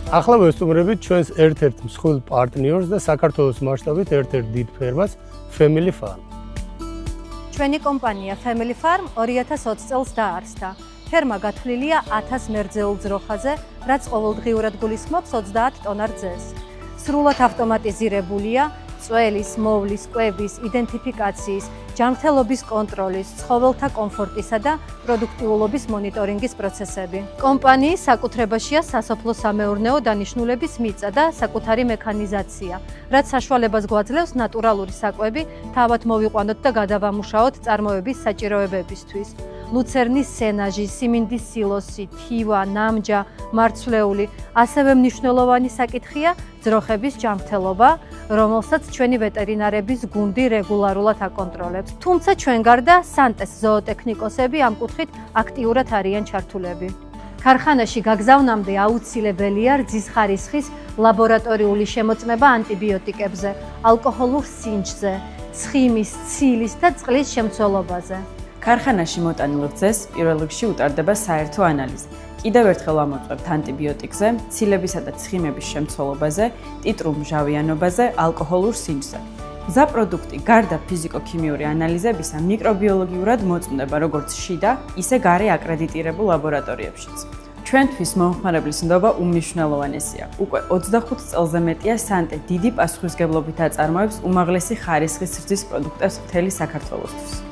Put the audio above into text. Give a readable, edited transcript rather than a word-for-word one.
ახლა ვესტუმრებით ჩვენს ერთ-ერთ მსხვილ პარტნიორს და საქართველოს მასშტაბით ერთ-ერთ დიდ ფერმას Family Farm. ჩვენი კომპანია Family Farm 2020 წელს დაარსდა. ფერმა გათვლილია 1000 მერძეულ ძროხაზე, რაც ყოველდღიურად გულისხმობს 30 ტონარ ძეს. სრულად ავტომატიზირებულია წველის, მოვლის, კვების, იდენტიფიკაციის, ჯანმრთელობის კონტროლის, ცხოველთა კომფორტისა და პროდუქტიულობის მონიტორინგის პროცესები. კომპანიის საკუთრებაშია სასოფლო-სამეურნეო დანიშნულების მიწა და საკუთარი მექანიზაცია, რაც საშუალებას გვაძლევს ნატურალური საკვები თავად მოვიყვანოთ და გადავამუშაოთ წარმოების საჭიროებებისთვის. ლუცერნის სენაჟი, სიმინდის სილოსი, თივა, ნამჯა, მარცვლეული, ასევე მნიშვნელოვანი საკითხია ძროხების ჯანმრთელობა, რომელსაც ჩვენი ვეტერინარების გუნდი რეგულარულად აკონტროლებს. თუმცა ჩვენ გარდა სანტეს ზოოტექნიკოსები ამ კუთხით აქტიურად არიან ჩართულები. ქარხანაში გაგზავნამდე აუცილებელია რძის ხარისხის ლაბორატორიული შემოწმება ანტიბიოტიკებზე, ალკოჰოლურ სინჯზე, ცხიმის, ცილის და წყლის შემცველობაზე. ქარხანაში მოტანილ რძეს პირველ რიგში უტარდება საერთო ანალიზი. კიდევ ერთხელ ამოწმებთ ანტიბიოტიკზე, ცილებისა და ცხიმების შემცველობაზე, ტიტრულ მჟავიანობაზე, ალკოჰოლურ სინჯზე. გზა პროდუქტი გარდა ფიზიკო-ქიმიური ანალიზებისა მიკრობიოლოგიურად მოწმდება როგორც შიდა, ისე გარე აკრედიტირებულ ლაბორატორიებშიც. ჩვენთვის მომხმარებლის ნდობა უმნიშვნელოვანესია. უკვე 25 წელზე მეტია სანტე დიდი პასუხისმგებლობით აწარმოებს უმაღლესი ხარისხის რძის პროდუქტებს მთელი საქართველოსთვის.